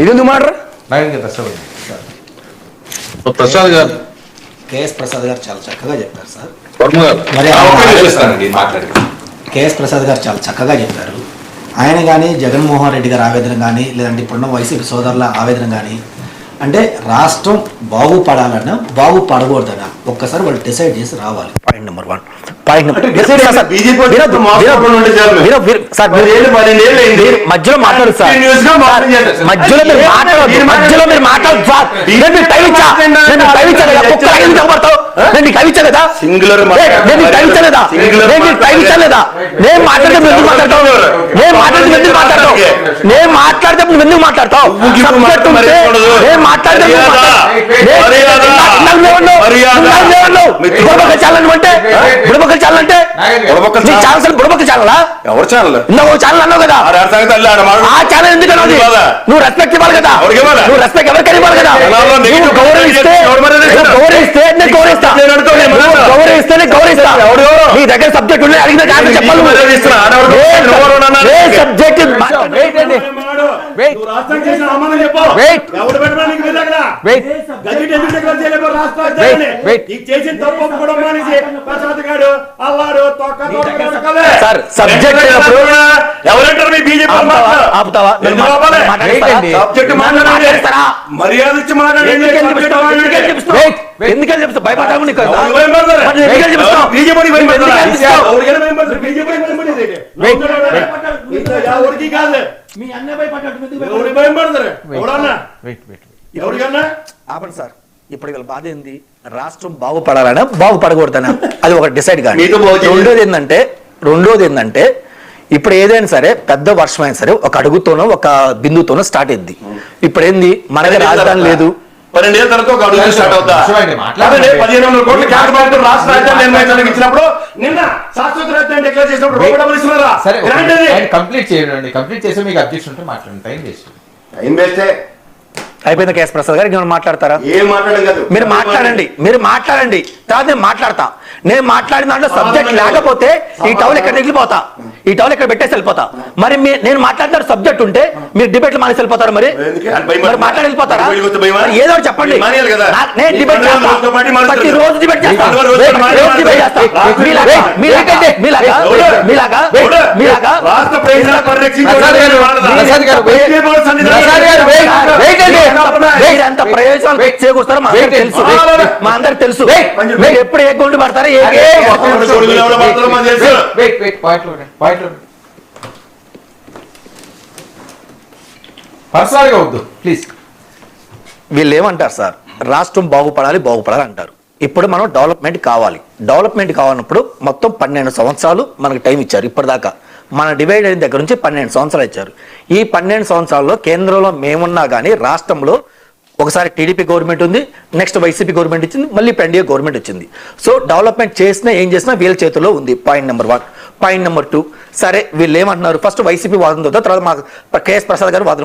ఇదెందుకు మాట ప్రసాద్ గారు కేఎస్ ప్రసాద్ గారు చాలా చక్కగా చెప్పారు సార్. కేఎస్ ప్రసాద్ గారు చాలా చక్కగా చెప్పారు. ఆయన కానీ జగన్మోహన్ రెడ్డి గారి ఆవేదన కానీ లేదంటే ఇప్పుడున్న వైసీపీ సోదరుల ఆవేదన కానీ అంటే రాష్ట్రం బాగుపడాలన్నా బాగుపడకూడదన్నా ఒక్కసారి వాళ్ళు డిసైడ్ చేసి రావాలి. Point number 1. మధ్యలో మాట్లాడు సార్, మధ్యలో మీరు మాట్లాడు సార్. నేను కవిచ్చలేదా నేను మాట్లాడితే ఎందుకు మాట్లాడతావు చాలంటే ఎవరు ఛానల్ ఛానల్ అన్నావు కదా, ఆ ఛానల్ ఎందుకు నువ్వు రెస్పెక్ట్ ఇవ్వాలి కదా, నువ్వు రెస్పెక్ట్ ఎవరికైనా ఇవ్వాలి కదా. గౌరవిస్తే నేను గౌరవిస్తా, మీ దగ్గర సబ్జెక్ట్ ఉన్నాయి అడిగిన చెప్పాలి. సబ్జెక్ట్ మర్యాద ఇచ్చి మాట్లాడండి. ఎందుకని చెప్తా భయపడతాము ఆపండి సార్. ఇప్పుడు వీళ్ళ బాధ ఏంది? రాష్ట్రం బాగుపడాలనా బాగుపడకూడదనా అది ఒక డిసైడ్ కానీ. రెండోది ఏంటంటే ఇప్పుడు ఏదైనా సరే పెద్ద వర్షం అయినా సరే ఒక అడుగుతోనో ఒక బిందుతోనో స్టార్ట్ అయింది. ఇప్పుడు ఏంది మనకి రాజధాని లేదు, 12 ఏళ్ళ తర్వాత ఒక అడుగు స్టార్ట్ అవుతా. 1500 కోట్ల కేటాయింపు రాష్ట్ర రాజధాని నిర్ణయించడానికి ఇచ్చినప్పుడు నిన్న శాశ్వత రాజధాని డిక్లేర్ చేసినప్పుడు డబ్బులు ఇస్తున్నారా? కంప్లీట్ చేయండి. కంప్లీట్ చేసి మీకు అబ్జెక్షన్ ఉంటే మాట్లాడండి. టైం వేస్తే అయిపోయింది. కేఎస్ ప్రసాద్ గారు ఏమైనా మాట్లాడతారా? ఏం మాట్లాడడం కాదు, మీరు మాట్లాడండి తర్వాత నేను మాట్లాడతా. నేను మాట్లాడిన దాంట్లో సబ్జెక్ట్ లేకపోతే ఈ టౌల్ ఇక్కడ వెళ్ళిపోతా, ఈ టౌల్ ఇక్కడ పెట్టేసి వెళ్ళిపోతా. మరి నేను మాట్లాడిన సబ్జెక్ట్ ఉంటే మీరు డిబేట్లు మానేసి వెళ్ళిపోతారా? మరి మాట్లాడి వెళ్ళిపోతారా? ఏదో చెప్పండి. నేను డిబేట్ చేస్తా, ప్రతిరోజు డిబేట్ చేస్తా. మీరంత ప్రయోజనాలు చేకూరుస్తారో మా అందరికి తెలుసు. మీరు ఎప్పుడు ఏ గోల్డ్ పడతారో పర్సనల్గా వద్దు ప్లీజ్. వీళ్ళు ఏమంటారు సార్, రాష్ట్రం బాగుపడాలి అంటారు. ఇప్పుడు మనం డెవలప్మెంట్ కావాలన్నప్పుడు మొత్తం 12 సంవత్సరాలు మనకు టైం ఇచ్చారు. ఇప్పటిదాకా మన డివైడ్ అయిన దగ్గర నుంచి 12 సంవత్సరాలు ఇచ్చారు. ఈ 12 సంవత్సరాల్లో కేంద్రంలో మేమున్నా కానీ రాష్ట్రంలో ఒకసారి టీడీపీ గవర్నమెంట్ ఉంది, నెక్స్ట్ వైసీపీ గవర్నమెంట్ ఇచ్చింది, మళ్ళీ ఇప్పుడు ఎన్డీఏ గవర్నమెంట్ వచ్చింది. సో డెవలప్మెంట్ చేసినా ఏం చేసినా వీళ్ళ చేతుల్లో ఉంది. Point number 1. పాయింట్ నెంబర్ 2, సరే వీళ్ళు ఏమంటున్నారు, ఫస్ట్ వైసీపీ వాదన తర్వాత మా కేఎస్ ప్రసాద్ గారు వాదన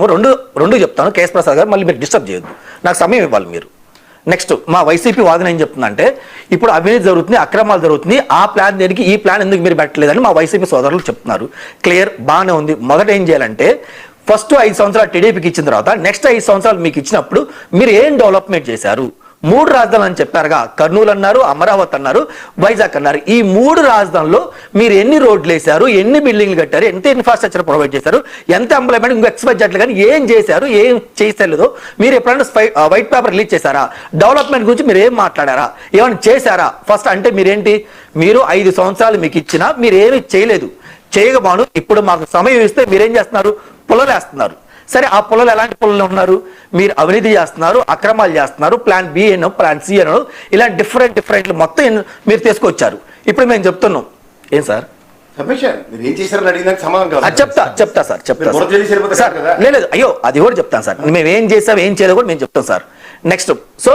రెండు చెప్తాను. కేఎస్ ప్రసాద్ గారు మళ్ళీ మీరు డిస్టర్బ్ చేయొద్దు, నాకు సమయం ఇవ్వాలి మీరు. నెక్స్ట్ మా వైసీపీ వాదన ఏం చెప్తుందంటే ఇప్పుడు అవినీతి జరుగుతుంది, అక్రమాలు జరుగుతుంది, ఆ ప్లాన్ దేనికి, ఈ ప్లాన్ ఎందుకు మీరు పెట్టలేదని మా వైసీపీ సోదరులు చెప్తున్నారు. క్లియర్, బాగానే ఉంది. మొదట ఏం చేయాలంటే ఫస్ట్ 5 సంవత్సరాలు టీడీపీకి ఇచ్చిన తర్వాత నెక్స్ట్ 5 సంవత్సరాలు మీకు ఇచ్చినప్పుడు మీరు ఏం డెవలప్మెంట్ చేశారు? 3 రాజధానులు అని చెప్పారుగా, కర్నూలు అన్నారు, అమరావతి అన్నారు, వైజాగ్ అన్నారు. ఈ 3 రాజధానుల్లో మీరు ఎన్ని రోడ్లు వేశారు, ఎన్ని బిల్డింగ్లు కట్టారు, ఎంత ఇన్ఫ్రాస్ట్రక్చర్ ప్రొవైడ్ చేశారు, ఎంత ఎంప్లాయ్మెంట్, ఇంకో ఎక్స్ బడ్జెట్లు కానీ ఏం చేశారు, ఏం చేసేలేదో మీరు ఎప్పుడైనా వైట్ పేపర్ రిలీజ్ చేశారా? డెవలప్మెంట్ గురించి మీరు ఏం మాట్లాడారా, ఏమైనా చేశారా? ఫస్ట్ అంటే మీరేంటి, మీరు 5 సంవత్సరాలు మీకు ఇచ్చినా మీరు ఏమీ చేయలేదు. చేయగబాను ఇప్పుడు మాకు సమయం ఇస్తే మీరేం చేస్తున్నారు, పొలాలు వేస్తున్నారు. సరే ఆ పొలాలు ఎలాంటి పొలాలు ఉన్నారు, మీరు అవినీతి చేస్తున్నారు, అక్రమాలు చేస్తున్నారు, ప్లాన్ బి అనో ప్లాన్ సి అనో ఇలా డిఫరెంట్ మొత్తం మీరు తీసుకొచ్చారు. ఇప్పుడు మేము చెప్తున్నాం ఏం సార్ చెప్తా సార్ లేదు అయ్యో అది కూడా చెప్తాను సార్. మేము ఏం చేసాం ఏం చేయలేదు కూడా మేము చెప్తాం సార్. నెక్స్ట్ సో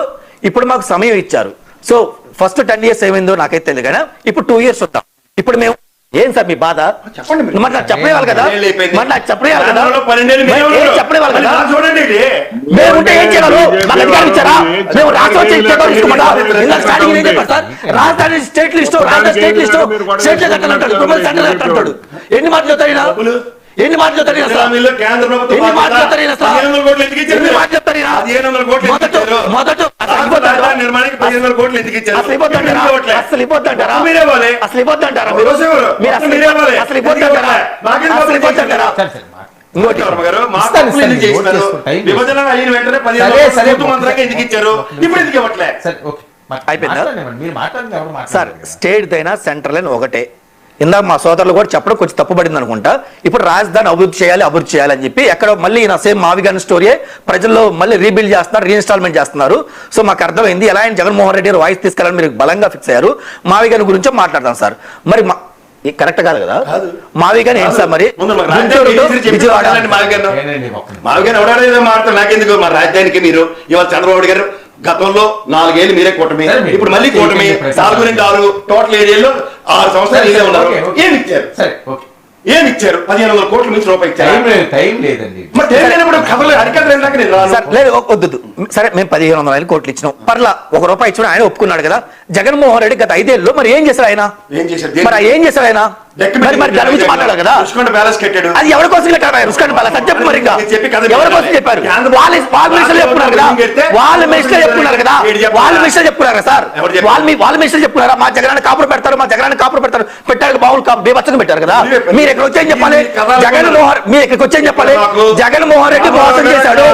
ఇప్పుడు మాకు సమయం ఇచ్చారు. సో ఫస్ట్ 10 years ఏమైందో నాకైతే తెలియదు కానీ ఇప్పుడు 2 years ఉంటాం. ఇప్పుడు మేము ఏం సార్ మీ బాధ చెప్పండి. మరి నాకు చెప్పేవాళ్ళు కదా, మరి నాకు చెప్పేవాళ్ళు కదా, చెప్పేవాళ్ళు కదా. మేముంటే ఏం చేయాలి, మాకు అధికారం ఇచ్చారా? మేము రాష్ట్రం స్టార్టింగ్ ఏం చెప్పారు సార్, రాజధాని స్టేట్ లిస్టు, స్టేట్ కట్టాలంటాడు, ఎన్ని మాటలు చెప్తాడు, ఎన్ని మాటలు చెప్తారు ఈయన అసలు? హామీలో కేంద్ర ప్రభుత్వం ఎన్ని మాటలు చెప్తారు ఈయన అసలు? 1500 కోట్లు ఎందుకు ఇచ్చారు? ఎన్ని మాటలు చెప్తారు ఈయన? 1500 కోట్లు ఎందుకు ఇచ్చారు? మొదట అసలు రాష్ట్ర ఇవ్వద్దంటారా? రాజధాని నిర్మాణానికి 1500 కోట్లు ఎందుకు ఇచ్చారు? అసలు ఇవ్వద్దంటారా? ఎందుకు ఇవ్వట్లే? అసలు ఇవ్వద్దంటారా? మొత్తం మీరే ఇవ్వాలి. అసలు ఇవ్వద్దంటారా? ఒక రోజు ఎవరు? మీరు మొత్తం అసలు మీరే ఇవ్వాలి. అసలు ఇవ్వద్దంటారా? మాకేం అసలు పబ్లిక్ ఇవ్వద్దంటారా? సరే, సరే, ఇంకోటి వర్మ గారు, మా ఇస్తాను, తప్పులు ఎందుకు ఇస్తాను, చేస్తున్నారు? నోట్ చేసుకుంటా. విభజన అయిన వెంటనే 1500 సరే, కోట్లు సరే, ప్రభుత్వ మంత్రానికి ఎందుకు ఇచ్చారు? ఇప్పుడు ఎందుకు ఇవ్వట్లే? సరే, ఓకే. అయిపోయిందా? మాట్లాడండి, మీరు మాట్లాడండి, ఎవరు సార్ మాట్లాడలేదు కదా. స్టేట్ అయినా సెంట్రల్ అయినా ఒకటే. ఇందాక మా సోదరులు కూడా చెప్పడం కొంచెం తప్పుపడింది అనుకుంటా. ఇప్పుడు రాజధాని అభివృద్ధి చేయాలి అని చెప్పి ఎక్కడ మళ్ళీ నా సేమ్ మావిగాని స్టోరీయే ప్రజల్లో మళ్ళీ రీబిల్డ్ చేస్తున్నారు, రీఇన్స్టాల్మెంట్ చేస్తున్నారు. సో మాకు అర్థమైంది ఎలా ఆయన జగన్మోహన్ రెడ్డి గారు వాయిస్ తీసుకెళ్ళాలని మీరు బలంగా ఫిక్స్ అయ్యారు. మావిగాని గురించి మాట్లాడతాం సార్. మరి కరెక్ట్ కాదు కదా మావిగాని ఏంటి సార్? మరి ముందు మాకు గుంటూరు రాజధాని to చెప్పి విజయవాడ మాట్లాడండి మావిగారిని. నేనండి, ఒక్క నిమిషం. మావిగారిని ఎవడాడేదో మాట్లాడు, నాకెందుకు? మా రాజధానికి మీరు ఇవాళ చంద్రబాబు గారు గతంలో 4 ఏళ్ళు మీరే కూటమి, సరే, మీరు ఇప్పుడు మళ్ళీ కూటమి, ప్రతి 4 టోటల్ ఏరియాలో 6 సంవత్సరాలు సరే, మీరే ఉన్నారు. Okay, okay. ఏమి ఇచ్చారు? సరే, ఓకే. ఏమి ఇచ్చారు? 1500 కోట్లు మించి రూపాయి ఇచ్చారు. టైం లేదండి. మరి తెలియనప్పుడు కథలు అడిగేది ఏందాక నేను రాను. సార్ లేదు వద్దు. సరే మేము 1500 కోట్లు ఇచ్చినాం, పర్లా ₹1 ఇచ్చిన ఆయన ఒప్పుకున్నాడు కదా. జగన్మోహన్ రెడ్డి గత 5 ఏళ్ళు మరి ఏం చేశారు ఆయన? ఏం చేశారు? మరి ఏం చేశారు ఆయన? మరి దాని గురించి మాట్లాడాలి కదా. రుషికొండ ప్యాలెస్ కట్టాడు. అది ఎవరి కోసం కట్టారు? రుషికొండ ప్యాలెస్ అని చెప్పి మరి ఇంకా చెప్పి కథ ఎవరి కోసం చెప్పారు? వాళ్ళ మినిస్టర్ చెప్పుకున్నారు కదా. వాళ్ళ మినిస్టర్ చెప్పుకున్నారు కదా. వాళ్ళ మినిస్టర్ చెప్పుకున్నారా సార్? వాళ్ళ మినిస్టర్ చెప్పుకున్నారా? మా జగనాన్ని కాపురు పెడతారు, మా జగనాన్ని కాపురు పెడతారు. పెట్టారు బావులు బీభత్సంగా పెట్టారు కదా. మీరు ఇక్కడ వచ్చేం చెప్పాలి? జగన్మోహన్ మీరు ఇక్కడికి వచ్చేం చెప్పాలి? జగన్మోహన్ రెడ్డి మోసం చేశాడు.